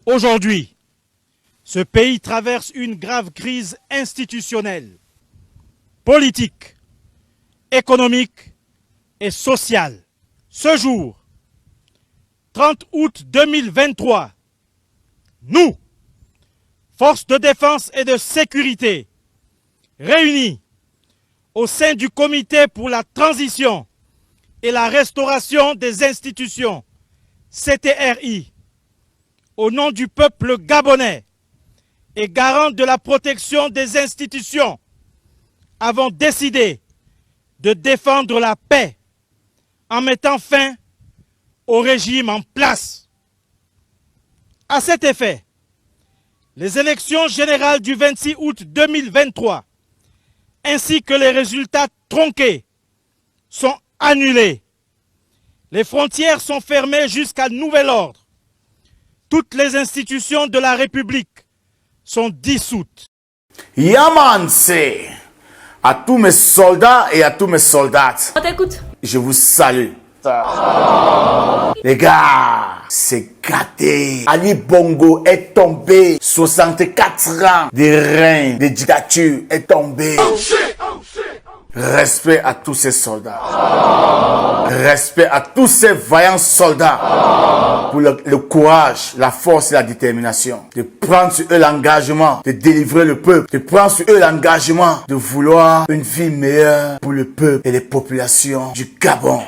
Aujourd'hui, ce pays traverse une grave crise institutionnelle, politique, économique et sociale. Ce jour, 30 août 2023, nous, forces de défense et de sécurité, réunis au sein du Comité pour la transition et la restauration des institutions, CTRI, au nom du peuple gabonais et garant de la protection des institutions, avons décidé de défendre la paix en mettant fin au régime en place. À cet effet, les élections générales du 26 août 2023 ainsi que les résultats tronqués sont annulés. Les frontières sont fermées jusqu'à nouvel ordre. Toutes les institutions de la République sont dissoutes. Yaman, c'est à tous mes soldats et à tous mes soldates. On t'écoute. Je vous salue. Les gars, c'est gâté. Ali Bongo est tombé. 64 ans de règne, de dictature est tombé. Respect à tous ces soldats. Respect à tous ces vaillants soldats pour le courage, la force et la détermination de prendre sur eux l'engagement de délivrer le peuple, de prendre sur eux l'engagement de vouloir une vie meilleure pour le peuple et les populations du Gabon.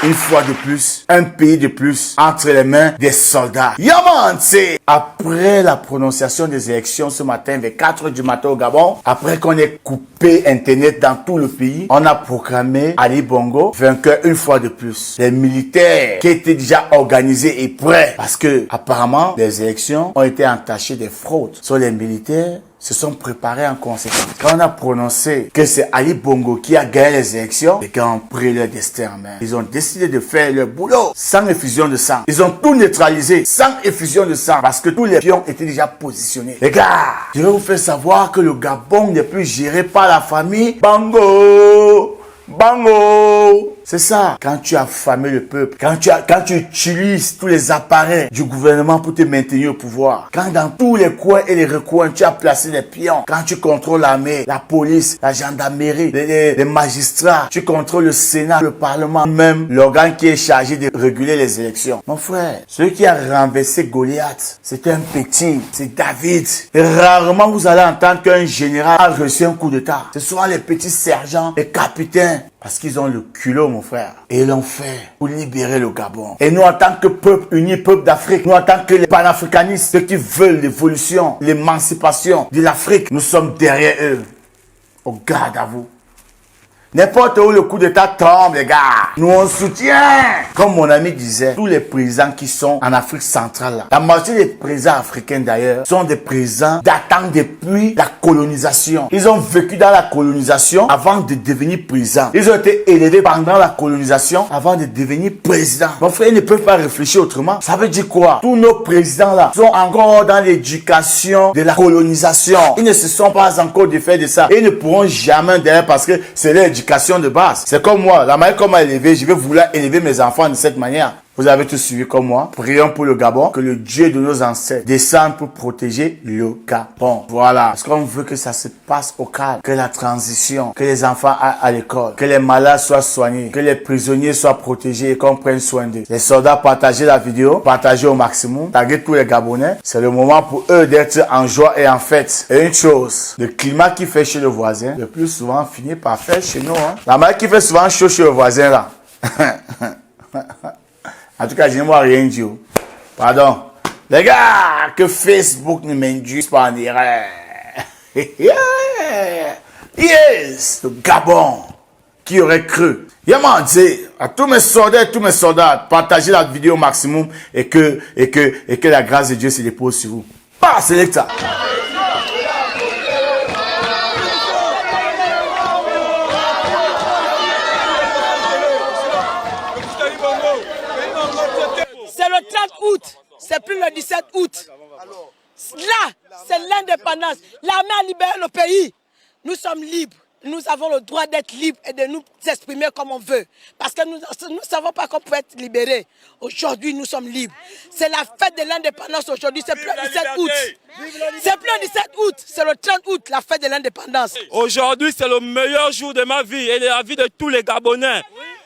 Une fois de plus, un pays de plus entre les mains des soldats. Yaman, c'est après la prononciation des élections ce matin vers 4 h du matin au Gabon, après qu'on ait coupé Internet dans tout le pays, on a proclamé Ali Bongo vainqueur une fois de plus. Les militaires qui étaient déjà organisés et prêts, parce que apparemment les élections ont été entachées des fraudes. Sur les militaires se sont préparés en conséquence. Quand on a prononcé que c'est Ali Bongo qui a gagné les élections, les gars ont pris leur destin en main. Ils ont décidé de faire leur boulot sans effusion de sang. Ils ont tout neutralisé sans effusion de sang parce que tous les pions étaient déjà positionnés. Les gars, je vais vous faire savoir que le Gabon n'est plus géré par la famille Bongo. Bango! C'est ça. Quand tu as affamé le peuple, quand tu utilises tous les appareils du gouvernement pour te maintenir au pouvoir, quand dans tous les coins et les recoins tu as placé les pions, quand tu contrôles l'armée, la police, la gendarmerie, les magistrats, tu contrôles le Sénat, le Parlement, même l'organe qui est chargé de réguler les élections. Mon frère, celui qui a renversé Goliath, c'était un petit, c'est David. Et rarement vous allez entendre qu'un général a reçu un coup d'état. Ce sont les petits sergents, les capitaines. Parce qu'ils ont le culot, mon frère. Et ils l'ont fait pour libérer le Gabon. Et nous, en tant que peuple uni, peuple d'Afrique, nous, en tant que les panafricanistes, ceux qui veulent l'évolution, l'émancipation de l'Afrique, nous sommes derrière eux. Oh, garde à vous. N'importe où le coup d'état tombe, les gars, nous on soutient. Comme mon ami disait, tous les présidents qui sont en Afrique centrale, là, la moitié des présidents africains d'ailleurs, sont des présidents datant depuis la colonisation. Ils ont vécu dans la colonisation avant de devenir présidents. Ils ont été élevés pendant la colonisation avant de devenir présidents. Mon frère, ils ne peuvent pas réfléchir autrement. Ça veut dire quoi? Tous nos présidents là sont encore dans l'éducation de la colonisation. Ils ne se sont pas encore défaits de ça. Et ils ne pourront jamais d'ailleurs parce que c'est l'éducation de base. C'est comme moi, la manière qu'on m'a élevé, je vais vouloir élever mes enfants de cette manière. Vous avez tous suivi comme moi. Prions pour le Gabon, que le Dieu de nos ancêtres descende pour protéger le Gabon. Voilà. Parce qu'on veut que ça se passe au calme, que la transition, que les enfants aillent à l'école, que les malades soient soignés, que les prisonniers soient protégés et qu'on prenne soin d'eux. Les soldats, partagez la vidéo, partagez au maximum, taguez tous les Gabonais. C'est le moment pour eux d'être en joie et en fête. Et une chose, le climat qui fait chez le voisin, le plus souvent finit par faire chez nous. La manière qui fait souvent chaud chez le voisin là. En tout cas, je ne vois rien dire. Pardon. Les gars, que Facebook ne m'induise pas en erreur. Yes, le Gabon. Qui aurait cru? Yaman, dit à tous mes soldats et tous mes soldats, partagez la vidéo au maximum et que la grâce de Dieu se dépose sur vous. Pas Selecta. C'est le 30 août, c'est plus le 17 août. Là, c'est l'indépendance. L'armée a libéré le pays. Nous sommes libres. nous avons le droit d'être libres et de nous exprimer comme on veut. Parce que nous ne savons pas qu'on peut être libérés. Aujourd'hui, nous sommes libres. C'est la fête de l'indépendance aujourd'hui, c'est plus le 17 août. C'est plus le 17 août, c'est le 30 août, la fête de l'indépendance. Aujourd'hui, c'est le meilleur jour de ma vie et de la vie de tous les Gabonais.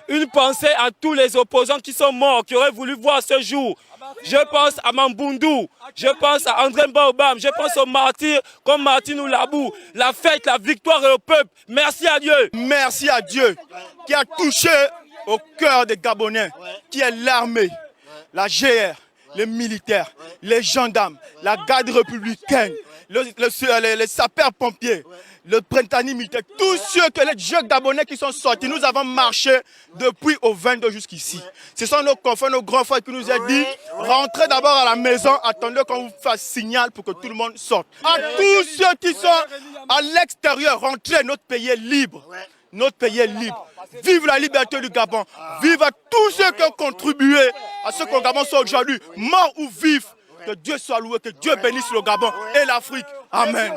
Une pensée à tous les opposants qui sont morts, qui auraient voulu voir ce jour. Je pense à Mamboundou, je pense à André Baobam, je pense aux martyrs comme Martin Oulabou. La fête, la victoire et au peuple. Merci à Dieu. Merci à Dieu qui a touché au cœur des Gabonais, qui est l'armée, la GR, les militaires, les gendarmes, la garde républicaine, les sapeurs-pompiers, le printanier militaire, tous ceux que les jeunes Gabonais qui sont sortis, nous avons marché depuis au 22 jusqu'ici. Ce sont nos confrères, nos grands frères qui nous ont dit, rentrez d'abord à la maison, attendez qu'on vous fasse signal pour que tout le monde sorte. À tous ceux qui sont à l'extérieur, rentrez, notre pays est libre. Notre pays est libre. Vive la liberté du Gabon. Vive à tous ceux qui ont contribué à ce que le Gabon soit aujourd'hui, mort ou vif. Que Dieu soit loué, que Dieu bénisse le Gabon et l'Afrique. Amen.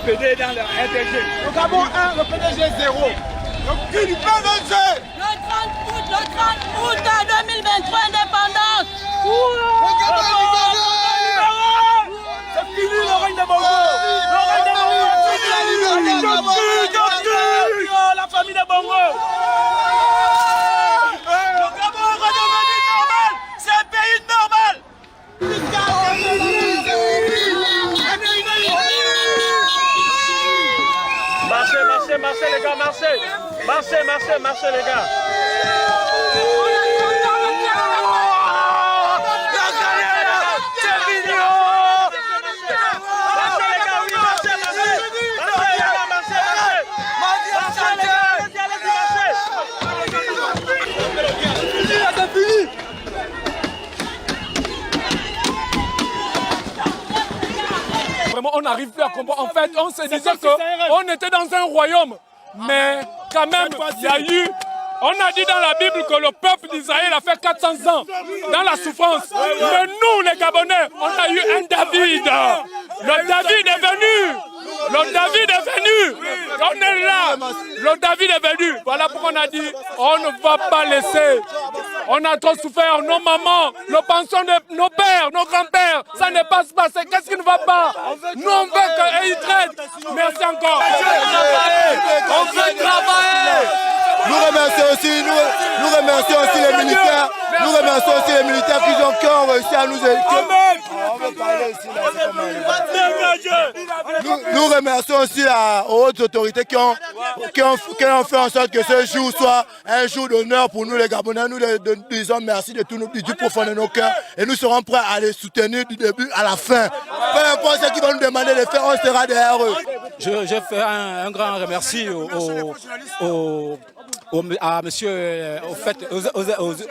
PD dans le RDG. Le Gabon 1, le PDG 0. Le cul du PDG. Le 30 août 2023, indépendance. C'est fini le règne de Bongo. Le règne de Bongo. La famille de Bongo. Le Gabon est redevenu normal. C'est un pays normal. Marchez les gars, marchez les gars. Vraiment, on n'arrive plus à comprendre. En fait, on se disait qu'on était dans un royaume. Mais quand même, il y a eu... On a dit dans la Bible que le peuple d'Israël a fait 400 ans dans la souffrance. Mais nous, les Gabonais, on a eu un David. Le David est venu. Le David est venu. On est là. Le David est venu. Voilà pourquoi on a dit, on ne va pas laisser. On a trop souffert. Nos mamans, nos pensions de nos pères, nos grands-pères, ça ne passe pas. Qu'est-ce qui ne va pas? Nous, on veut qu'ils traitent. Merci encore. On veut travailler. Nous remercions aussi les militaires. Nous remercions aussi les militaires qui ont réussi à nous aider. Nous remercions aussi aux hautes autorités qui ont fait en sorte que ce jour soit un jour d'honneur pour nous les Gabonais. Nous les disons merci de tout du profond de nos cœurs et nous serons prêts à les soutenir du début à la fin. Peu importe ce qu'ils vont nous demander de faire, on sera derrière eux. Je fais un grand remercie à monsieur,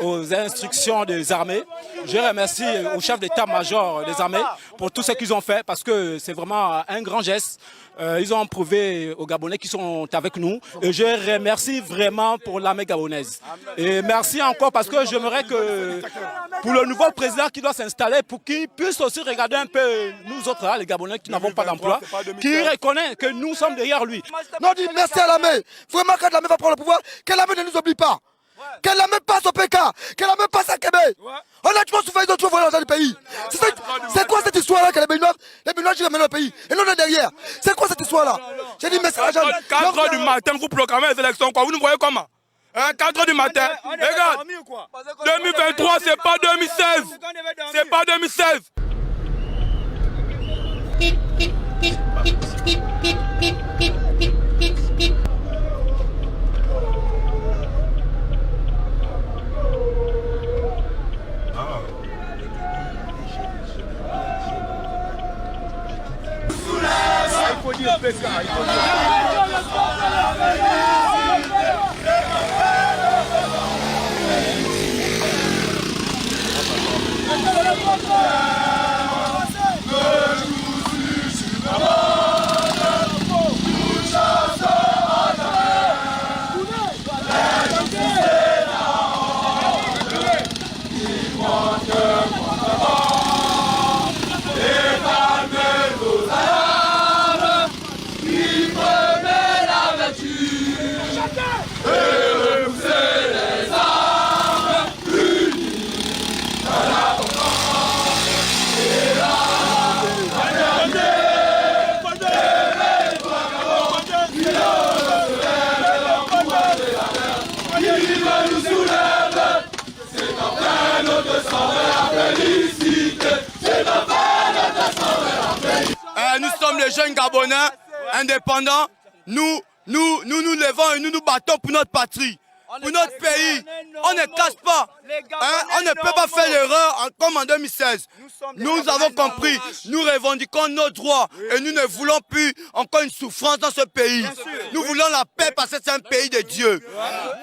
aux instructions des armées. Je remercie au chef d'état-major des armées pour tout ce qu'ils ont fait parce que c'est vraiment un grand geste. Ils ont prouvé aux Gabonais qui sont avec nous. Et je remercie vraiment pour l'armée gabonaise. Et merci encore parce que j'aimerais que pour le nouveau président qui doit s'installer, pour qu'il puisse aussi regarder un peu nous autres, là, les Gabonais qui n'avons pas d'emploi, qui reconnaît que nous sommes derrière lui. Non, on dit merci à l'armée. Vraiment, quand l'armée va prendre le pouvoir, que l'armée ne nous oublie pas. Qu'elle la même passe au PK, qu'elle la même passe à Québec. On a toujours souffert, ils ont toujours volé dans le pays. C'est quoi cette histoire-là que les Béninois qui ramènent le pays et nous on est derrière. C'est quoi cette histoire-là? J'ai dit, mais c'est la jeune. 4 heures du matin, vous proclamez les élections, quoi. Vous nous voyez comment? 4 heures du matin. Regarde, 2023, c'est pas 2016. C'est pas 2016. Nous sommes les jeunes Gabonais indépendants. Nous levons et nous nous battons pour notre patrie, pour notre pays. On ne casse pas. On ne peut pas faire l'erreur comme en 2016. Nous avons compris. Nous revendiquons nos droits et nous ne voulons plus encore une souffrance dans ce pays. Nous voulons la paix parce que c'est un pays de Dieu.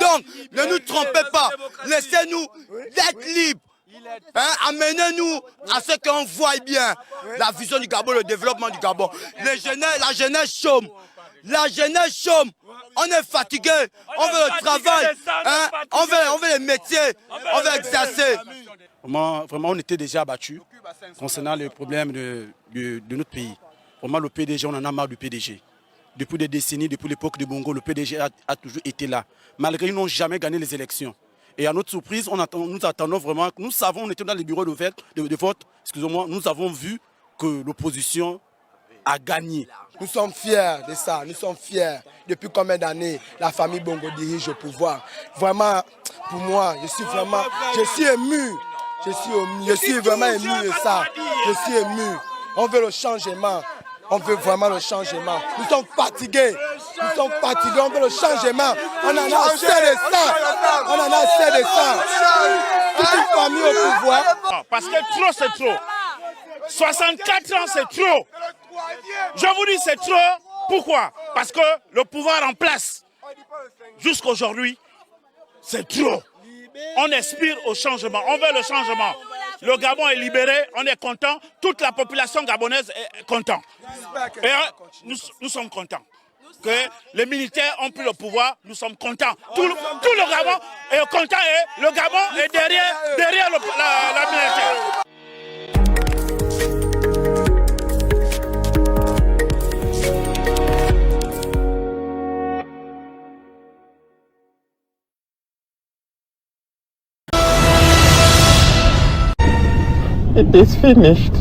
Donc, ne nous trompez pas. Laissez-nous être libres. Amenez-nous à ce qu'on voit bien la vision du Gabon, le développement du Gabon. La jeunesse chôme. La jeunesse chôme. On est fatigué. On veut le travail. On veut les métiers. On veut exercer. Vraiment, on était déjà abattus concernant le problème de notre pays. Vraiment, le PDG, on en a marre du PDG. Depuis des décennies, depuis l'époque de Bongo, le PDG a toujours été là. Malgré qu'ils n'ont jamais gagné les élections. Et à notre surprise, nous attendons vraiment, nous savons, on était dans les bureaux de vote, excusez-moi, nous avons vu que l'opposition a gagné. Nous sommes fiers de ça, nous sommes fiers. Depuis combien d'années la famille Bongo dirige au pouvoir. Vraiment, pour moi, je suis ému. Je suis vraiment ému de ça. Je suis ému. On veut le changement. On veut vraiment le changement. Nous sommes fatigués. On veut le changement. On en a assez de ça. Toute une famille au pouvoir. Parce que trop, c'est trop. 64 ans, c'est trop. Je vous dis, c'est trop. Pourquoi? Parce que le pouvoir en place, jusqu'aujourd'hui, c'est trop. On aspire au changement. On veut le changement. Le Gabon est libéré, on est content. Toute la population gabonaise est contente. Et nous sommes contents. Que les militaires ont pris le pouvoir, nous sommes contents. Tout le Gabon est content et le Gabon est derrière la militaire. It is finished.